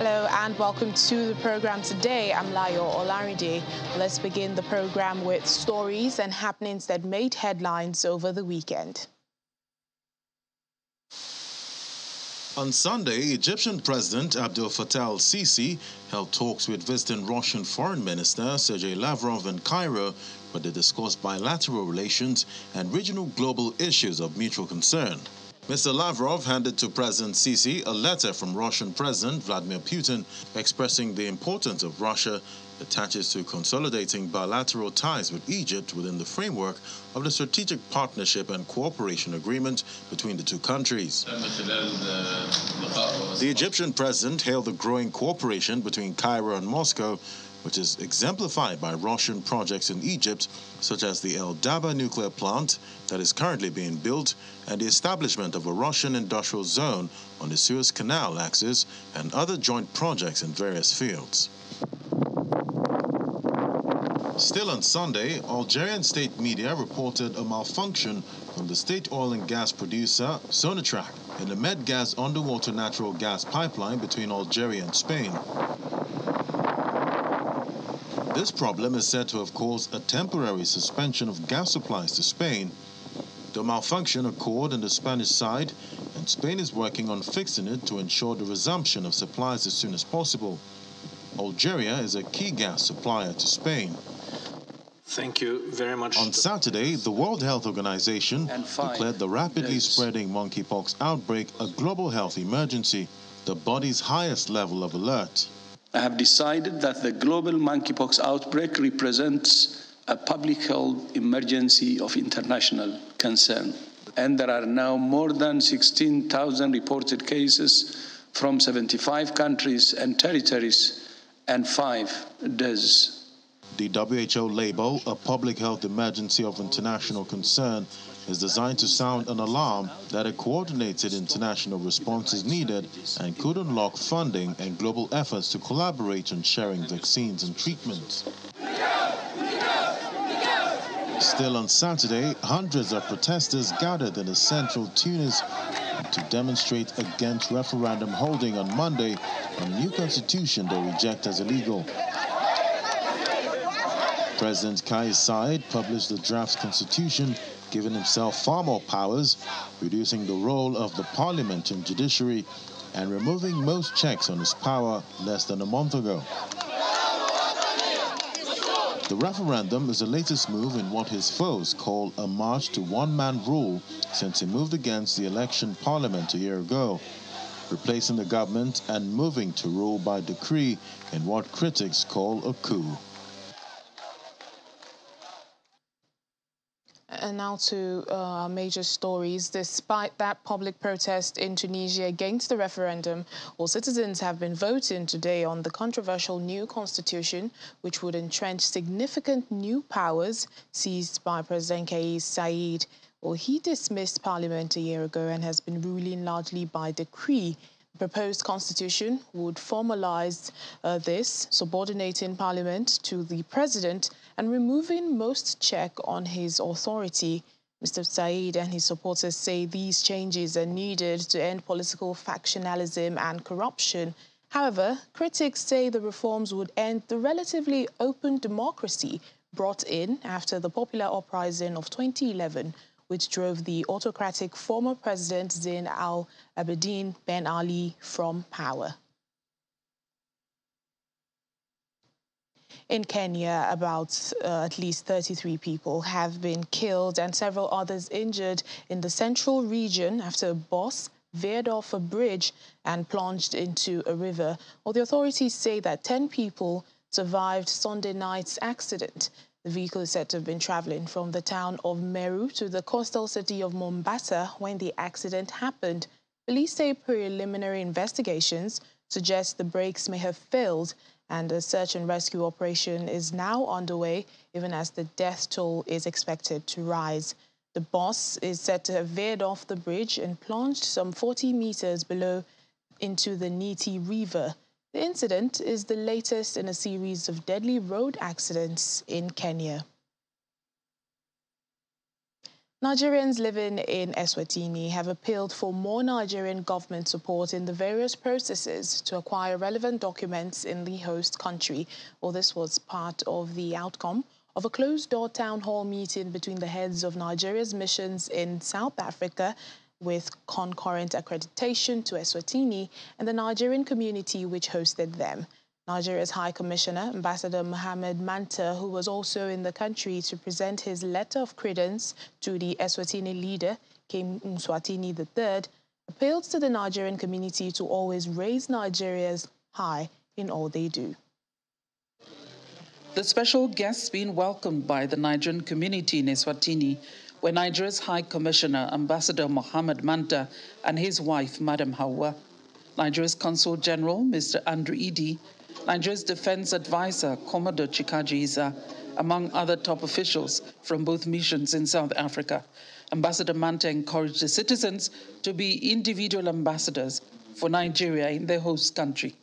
Hello and welcome to the program today. I'm Layo Olaride. Let's begin the program with stories and happenings that made headlines over the weekend. On Sunday, Egyptian President Abdel Fattah al-Sisi held talks with visiting Russian Foreign Minister Sergei Lavrov in Cairo, where they discussed bilateral relations and regional global issues of mutual concern. Mr. Lavrov handed to President Sisi a letter from Russian President Vladimir Putin expressing the importance of Russia attaches to consolidating bilateral ties with Egypt within the framework of the Strategic Partnership and Cooperation Agreement between the two countries. The Egyptian president hailed the growing cooperation between Cairo and Moscow, which is exemplified by Russian projects in Egypt, such as the El Daba nuclear plant that is currently being built and the establishment of a Russian industrial zone on the Suez Canal axis and other joint projects in various fields. Still on Sunday, Algerian state media reported a malfunction from the state oil and gas producer Sonatrach in the Medgaz underwater natural gas pipeline between Algeria and Spain. This problem is said to have caused a temporary suspension of gas supplies to Spain. The malfunction occurred on the Spanish side, and Spain is working on fixing it to ensure the resumption of supplies as soon as possible. Algeria is a key gas supplier to Spain. Thank you very much. On Saturday, the World Health Organization declared the rapidly spreading monkeypox outbreak a global health emergency, the body's highest level of alert. I have decided that the global monkeypox outbreak represents a public health emergency of international concern. And there are now more than 16,000 reported cases from 75 countries and territories and 5 deaths. The WHO label, a public health emergency of international concern, is designed to sound an alarm that a coordinated international response is needed and could unlock funding and global efforts to collaborate on sharing vaccines and treatments. Still on Saturday, hundreds of protesters gathered in the central Tunis to demonstrate against referendum holding on Monday on a new constitution they reject as illegal. President Kais Saied published the draft constitution, giving himself far more powers, reducing the role of the parliament and judiciary, and removing most checks on his power less than a month ago. The referendum is the latest move in what his foes call a march to one-man rule since he moved against the election parliament a year ago, replacing the government and moving to rule by decree in what critics call a coup. And now to major stories. Despite that public protest in Tunisia against the referendum, all citizens have been voting today on the controversial new constitution, which would entrench significant new powers seized by President Kais Saied. Well, he dismissed parliament a year ago and has been ruling largely by decree. The proposed constitution would formalize this, subordinating parliament to the president and removing most check on his authority. Mr. Saied and his supporters say these changes are needed to end political factionalism and corruption. However, critics say the reforms would end the relatively open democracy brought in after the popular uprising of 2011, which drove the autocratic former President Zine al-Abidine Ben Ali from power. In Kenya, about at least 33 people have been killed and several others injured in the central region after a bus veered off a bridge and plunged into a river. Well, the authorities say that 10 people survived Sunday night's accident. The vehicle is said to have been traveling from the town of Meru to the coastal city of Mombasa when the accident happened. Police say preliminary investigations suggest the brakes may have failed, and a search and rescue operation is now underway, even as the death toll is expected to rise. The bus is said to have veered off the bridge and plunged some 40 meters below into the Niti River. The incident is the latest in a series of deadly road accidents in Kenya. Nigerians living in Eswatini have appealed for more Nigerian government support in the various processes to acquire relevant documents in the host country. Well, this was part of the outcome of a closed-door town hall meeting between the heads of Nigeria's missions in South Africa with concurrent accreditation to Eswatini and the Nigerian community which hosted them. Nigeria's High Commissioner, Ambassador Mohammed Manta, who was also in the country to present his letter of credence to the Eswatini leader, King Mswatini III, appealed to the Nigerian community to always raise Nigeria's high in all they do. The special guests being welcomed by the Nigerian community in Eswatini were Nigeria's High Commissioner, Ambassador Mohammed Manta, and his wife, Madam Hawa, Nigeria's Consul General, Mr. Andrew Idi, Nigeria's Defense Advisor, Commodore Chikaji Isa, among other top officials from both missions in South Africa. Ambassador Manta encouraged the citizens to be individual ambassadors for Nigeria in their host country.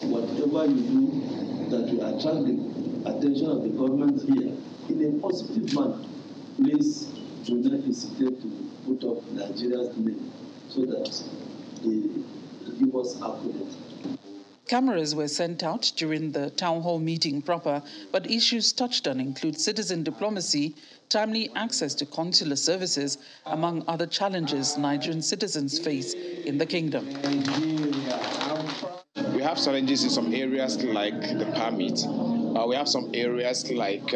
Whatever you do that will attract the attention of the government here in a positive manner, please do not hesitate to put up Nigeria's name so that they give us accolades. Cameras were sent out during the town hall meeting proper, but issues touched on include citizen diplomacy, timely access to consular services, among other challenges Nigerian citizens face in the kingdom. We have challenges in some areas like the permit. We have some areas like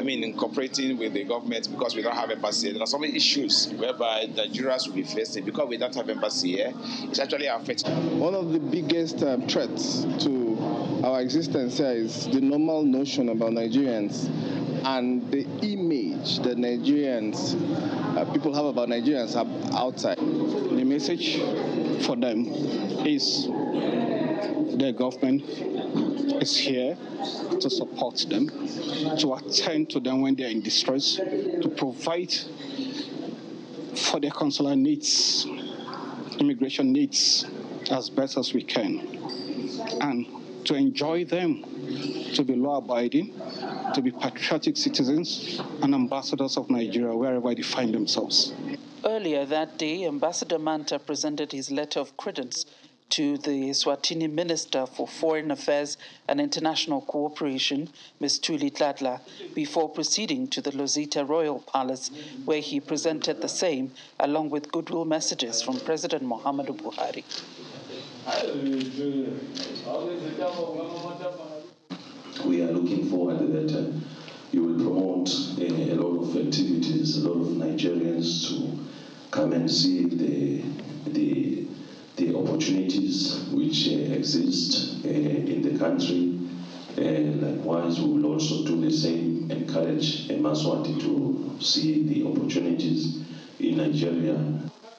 incorporating with the government because we don't have embassy. There are some issues whereby Nigerians will be facing because we don't have embassy here. It's actually affecting. One of the biggest threats to our existence here is the normal notion about Nigerians and the image that Nigerians, people have about Nigerians outside. The message for them is the government is here to support them, to attend to them when they're in distress, to provide for their consular needs, immigration needs as best as we can, and to enjoy them, to be law-abiding, to be patriotic citizens and ambassadors of Nigeria wherever they find themselves. Earlier that day, Ambassador Manta presented his letter of credence to the Eswatini Minister for Foreign Affairs and International Cooperation, Ms. Thuli Tladla, before proceeding to the Lozita Royal Palace, where he presented the same, along with goodwill messages from President Muhammadu Buhari. We are looking forward that you will promote a lot of activities, a lot of Nigerians to come and see the opportunities which exist in the country. Likewise, we will also do the same, encourage Maswati to see the opportunities in Nigeria.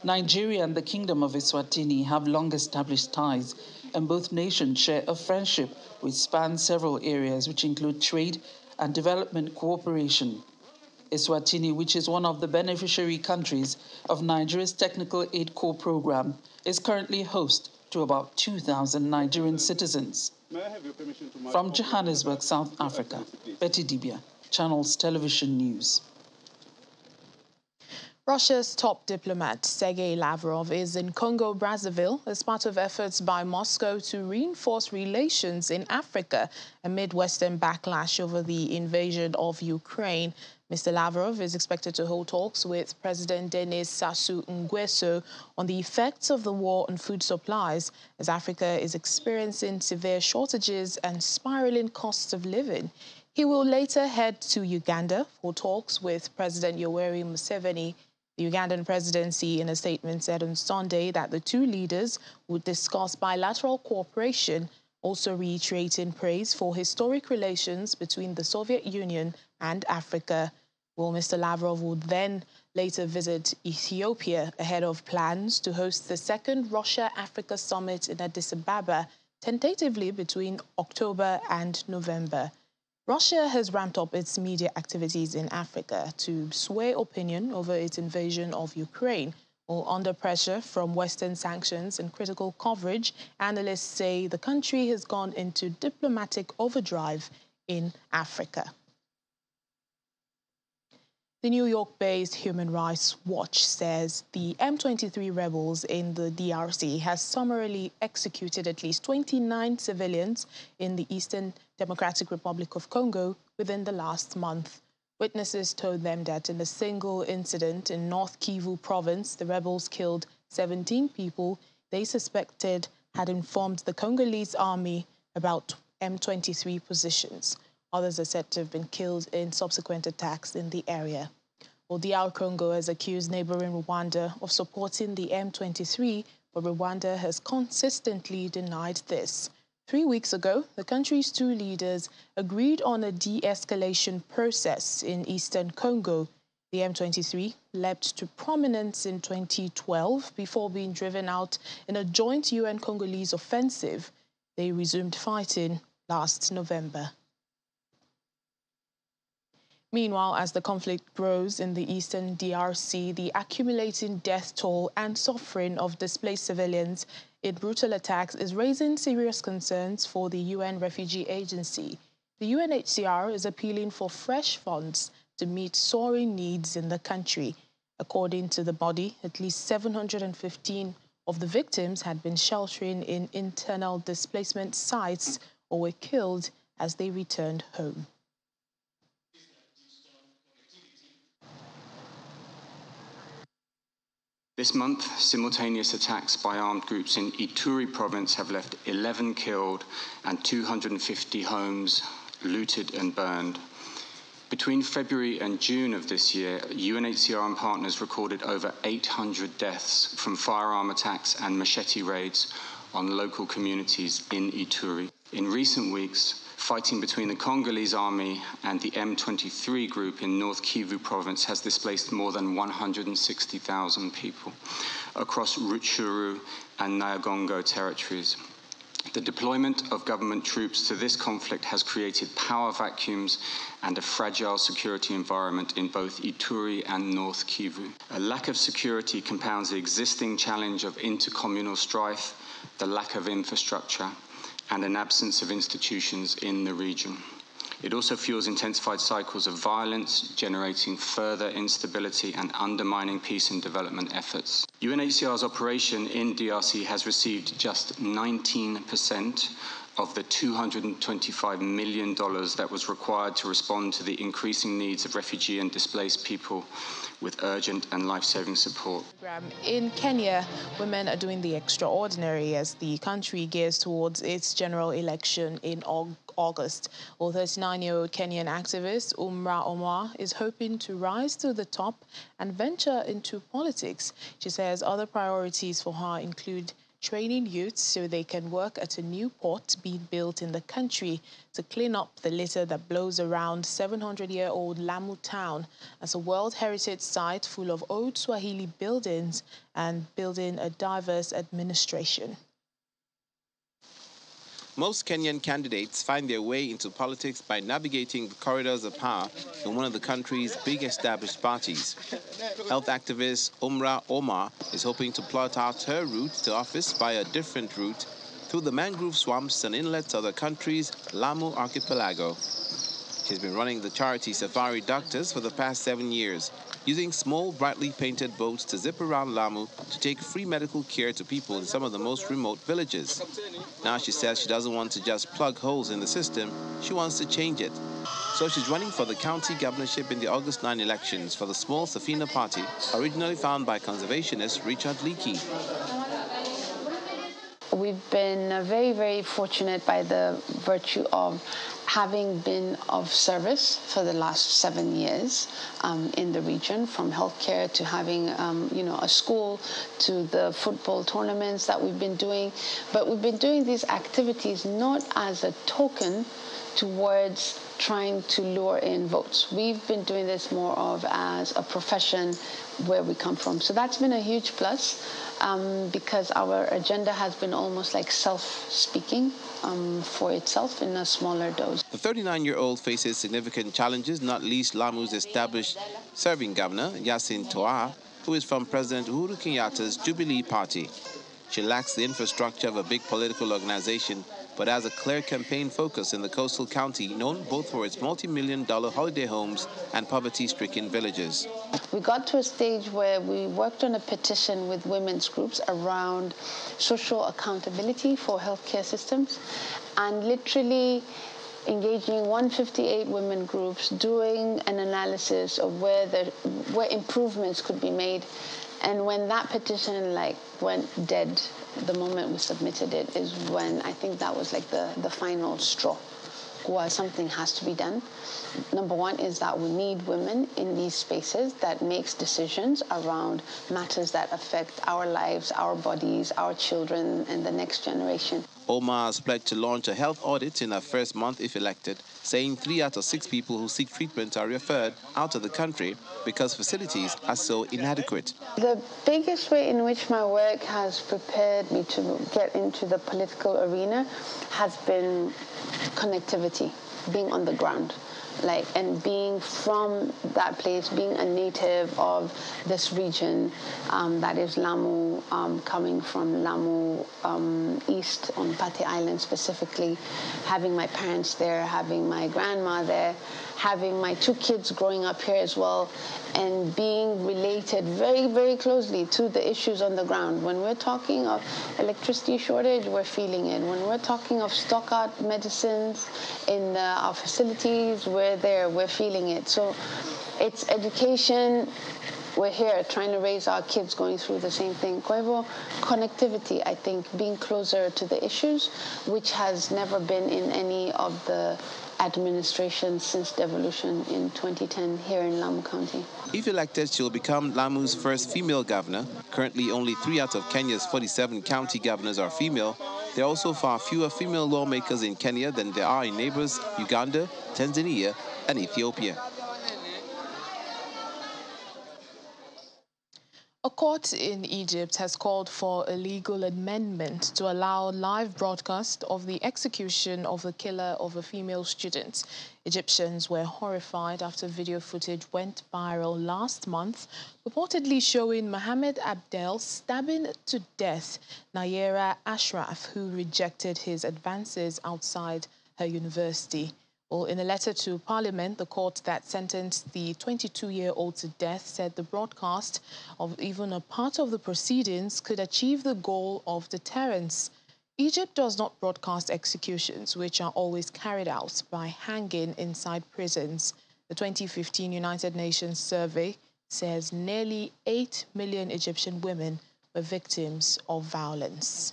Nigeria and the Kingdom of Eswatini have long established ties, and both nations share a friendship which spans several areas, which include trade and development cooperation. Eswatini, which is one of the beneficiary countries of Nigeria's Technical Aid Corps program, is currently host to about 2,000 Nigerian citizens. From Johannesburg, South Africa, Betty Dibia, Channels Television News. Russia's top diplomat, Sergei Lavrov, is in Congo-Brazzaville as part of efforts by Moscow to reinforce relations in Africa amid Western backlash over the invasion of Ukraine. Mr. Lavrov is expected to hold talks with President Denis Sassou Nguesso on the effects of the war on food supplies, as Africa is experiencing severe shortages and spiraling costs of living. He will later head to Uganda for talks with President Yoweri Museveni. The Ugandan presidency, in a statement, said on Sunday that the two leaders would discuss bilateral cooperation, also reiterating praise for historic relations between the Soviet Union and Africa. Well, Mr. Lavrov would then later visit Ethiopia ahead of plans to host the second Russia-Africa summit in Addis Ababa, tentatively between October and November. Russia has ramped up its media activities in Africa to sway opinion over its invasion of Ukraine. While under pressure from Western sanctions and critical coverage, analysts say the country has gone into diplomatic overdrive in Africa. The New York-based Human Rights Watch says the M23 rebels in the DRC has summarily executed at least 29 civilians in the Eastern Democratic Republic of Congo within the last month. Witnesses told them that in a single incident in North Kivu province, the rebels killed 17 people they suspected had informed the Congolese army about M23 positions. Others are said to have been killed in subsequent attacks in the area. Well, DR Congo has accused neighboring Rwanda of supporting the M23, but Rwanda has consistently denied this. 3 weeks ago, the country's two leaders agreed on a de-escalation process in eastern Congo. The M23 leapt to prominence in 2012 before being driven out in a joint UN-Congolese offensive. They resumed fighting last November. Meanwhile, as the conflict grows in the eastern DRC, the accumulating death toll and suffering of displaced civilians in brutal attacks is raising serious concerns for the UN Refugee Agency. The UNHCR is appealing for fresh funds to meet soaring needs in the country. According to the body, at least 715 of the victims had been sheltering in internal displacement sites or were killed as they returned home. This month, simultaneous attacks by armed groups in Ituri province have left 11 killed and 250 homes looted and burned. Between February and June of this year, UNHCR and partners recorded over 800 deaths from firearm attacks and machete raids on local communities in Ituri. In recent weeks, fighting between the Congolese army and the M23 group in North Kivu province has displaced more than 160,000 people across Rutshuru and Nyiragongo territories. The deployment of government troops to this conflict has created power vacuums and a fragile security environment in both Ituri and North Kivu. A lack of security compounds the existing challenge of intercommunal strife, the lack of infrastructure, and an absence of institutions in the region. It also fuels intensified cycles of violence, generating further instability and undermining peace and development efforts. UNHCR's operation in DRC has received just 19% of the $225 million that was required to respond to the increasing needs of refugee and displaced people with urgent and life-saving support. In Kenya, women are doing the extraordinary as the country gears towards its general election in August. Well, 39-year-old Kenyan activist Umra Omar is hoping to rise to the top and venture into politics. She says other priorities for her include training youths so they can work at a new port being built in the country to clean up the litter that blows around 700-year-old Lamu town as a World Heritage Site full of old Swahili buildings and building a diverse administration. Most Kenyan candidates find their way into politics by navigating the corridors of power in one of the country's big established parties. Health activist Umra Omar is hoping to plot out her route to office by a different route through the mangrove swamps and inlets of the country's Lamu archipelago. She's been running the charity Safari Doctors for the past 7 years, using small, brightly painted boats to zip around Lamu to take free medical care to people in some of the most remote villages. Now she says she doesn't want to just plug holes in the system, she wants to change it. So she's running for the county governorship in the August 9 elections for the small Safina party, originally founded by conservationist Richard Leakey. We've been very, very fortunate by the virtue of having been of service for the last 7 years in the region, from healthcare to having, a school to the football tournaments that we've been doing. But we've been doing these activities not as a token towards trying to lure in votes. We've been doing this more of as a profession where we come from. So that's been a huge plus because our agenda has been almost like self-speaking for itself in a smaller dose. The 39-year-old faces significant challenges, not least Lamu's established serving governor, Yasin Toa, who is from President Uhuru Kenyatta's Jubilee Party. She lacks the infrastructure of a big political organization, but has a clear campaign focus in the coastal county, known both for its multi-million-dollar holiday homes and poverty-stricken villages. We got to a stage where we worked on a petition with women's groups around social accountability for healthcare systems, and literally engaging 158 women groups, doing an analysis of where improvements could be made. And when that petition went dead, the moment we submitted it is when I think that was the final straw. Well, something has to be done. Number one is that we need women in these spaces that makes decisions around matters that affect our lives, our bodies, our children, and the next generation. Omar has pledged to launch a health audit in her first month if elected, saying 3 out of 6 people who seek treatment are referred out of the country because facilities are so inadequate. The biggest way in which my work has prepared me to get into the political arena has been connectivity, being on the ground. And being from that place, being a native of this region, that is Lamu, coming from Lamu East on Pate Island specifically, having my parents there, having my grandma there, having my 2 kids growing up here as well, and being related very, very closely to the issues on the ground. When we're talking of electricity shortage, we're feeling it. When we're talking of stock out medicines in our facilities, we're there, we're feeling it. So it's education. We're here trying to raise our kids going through the same thing. Koivo, connectivity, I think, being closer to the issues, which has never been in any of the administrations since devolution in 2010 here in Lamu County. If elected, she'll become Lamu's first female governor. Currently, only 3 out of Kenya's 47 county governors are female. There are also far fewer female lawmakers in Kenya than there are in neighbors Uganda, Tanzania, and Ethiopia. A court in Egypt has called for a legal amendment to allow live broadcast of the execution of the killer of a female student. Egyptians were horrified after video footage went viral last month, reportedly showing Mohammed Abdel stabbing to death Nayera Ashraf, who rejected his advances outside her university. Well, in a letter to Parliament, the court that sentenced the 22-year-old to death said the broadcast of even a part of the proceedings could achieve the goal of deterrence. Egypt does not broadcast executions, which are always carried out by hanging inside prisons. The 2015 United Nations survey says nearly 8 million Egyptian women were victims of violence.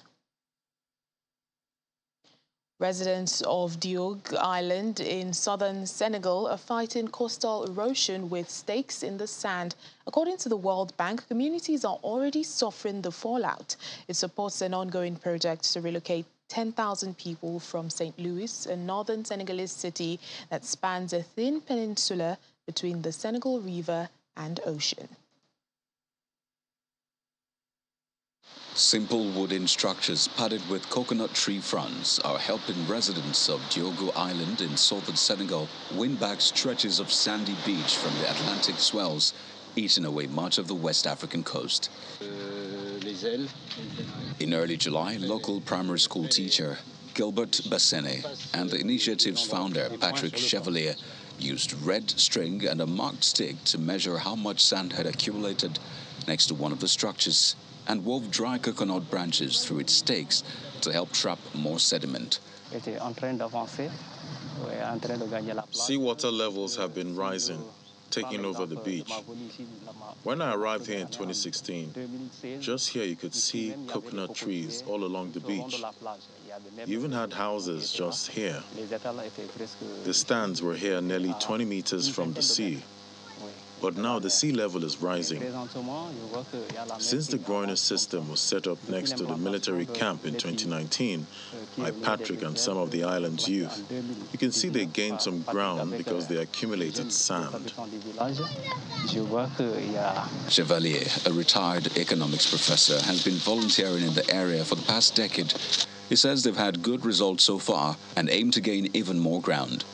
Residents of Dioug Island in southern Senegal are fighting coastal erosion with stakes in the sand. According to the World Bank, communities are already suffering the fallout. It supports an ongoing project to relocate 10,000 people from St. Louis, a northern Senegalese city that spans a thin peninsula between the Senegal River and ocean. Simple wooden structures padded with coconut tree fronds are helping residents of Diogo Island in southern Senegal win back stretches of sandy beach from the Atlantic swells, eating away much of the West African coast. In early July, local primary school teacher Gilbert Bassene and the initiative's founder Patrick Chevalier used red string and a marked stick to measure how much sand had accumulated next to one of the structures, and wove dry coconut branches through its stakes to help trap more sediment. Seawater levels have been rising, taking over the beach. When I arrived here in 2016, just here you could see coconut trees all along the beach. You even had houses just here. The stands were here nearly 20 meters from the sea. But now the sea level is rising. Since the groiner system was set up next to the military camp in 2019 by Patrick and some of the island's youth, you can see they gained some ground because they accumulated sand. Chevalier, a retired economics professor, has been volunteering in the area for the past decade. He says they've had good results so far and aim to gain even more ground.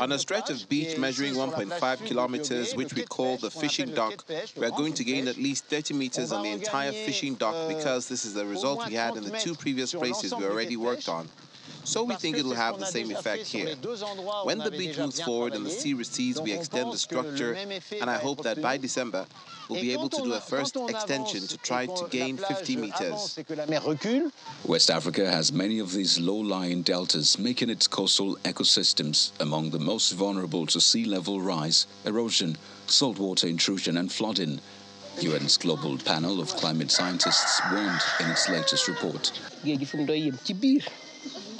On a stretch of beach measuring 1.5 kilometers, which we call the fishing dock, we are going to gain at least 30 meters on the entire fishing dock because this is the result we had in the 2 previous places we already worked on. So we think it will have the same effect here. When the beach moves forward and the sea recedes, we extend the structure, and I hope that by December, we'll be able to do a first extension to try to gain 50 meters. West Africa has many of these low-lying deltas, making its coastal ecosystems among the most vulnerable to sea level rise, erosion, saltwater intrusion and flooding. UN's global panel of climate scientists warned in its latest report.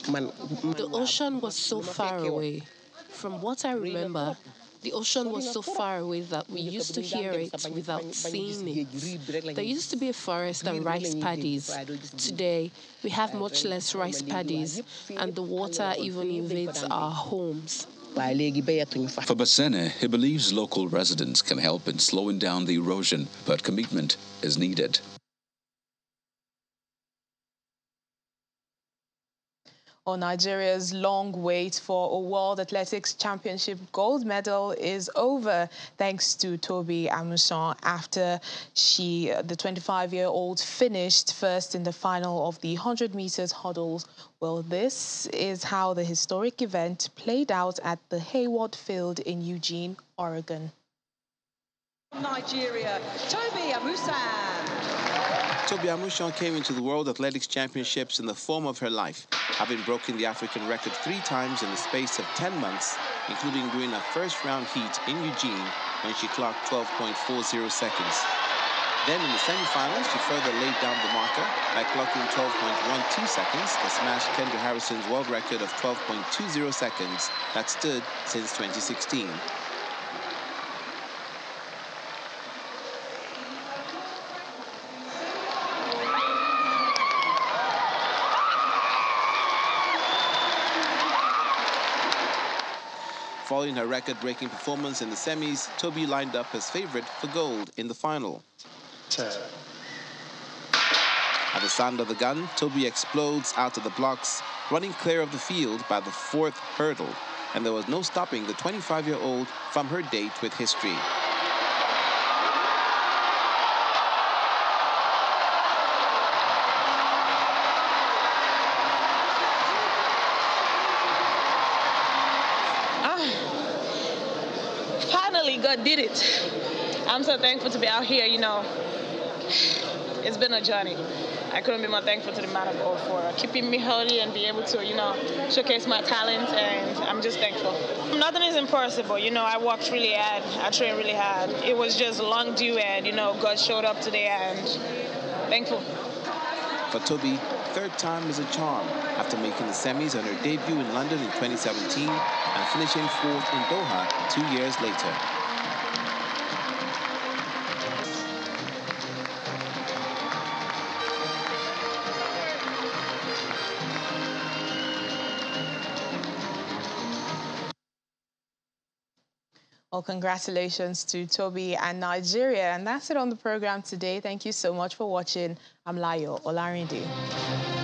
The ocean was so far away. From what I remember, the ocean was so far away that we used to hear it without seeing it. There used to be a forest and rice paddies. Today, we have much less rice paddies, and the water even invades our homes. For Bassene, he believes local residents can help in slowing down the erosion, but commitment is needed. Nigeria's long wait for a World Athletics Championship gold medal is over, thanks to Tobi Amusan, after the 25-year-old, finished first in the final of the 100 meters hurdles. Well, this is how the historic event played out at the Hayward Field in Eugene, Oregon. Nigeria, Tobi Amusan. Tobi Amusan came into the World Athletics Championships in the form of her life, having broken the African record 3 times in the space of 10 months, including during her first round heat in Eugene when she clocked 12.40 seconds. Then in the semi-finals, she further laid down the marker by clocking 12.12 seconds to smash Kendra Harrison's world record of 12.20 seconds that stood since 2016. Following her record-breaking performance in the semis, Tobi lined up as favorite for gold in the final. At the sound of the gun, Tobi explodes out of the blocks, running clear of the field by the 4th hurdle, and there was no stopping the 25-year-old from her date with history. Finally, God did it. I'm so thankful to be out here, you know. It's been a journey. I couldn't be more thankful to the man of God for keeping me healthy and be able to, you know, showcase my talents, and I'm just thankful. Nothing is impossible, you know. I worked really hard. I trained really hard. It was just long due, and, you know, God showed up today, and thankful. For Tobi, 3rd time is a charm after making the semis on her debut in London in 2017 and finishing 4th in Doha 2 years later. Well, congratulations to Tobi and Nigeria. And that's it on the program today. Thank you so much for watching. I'm Layo Olarinde.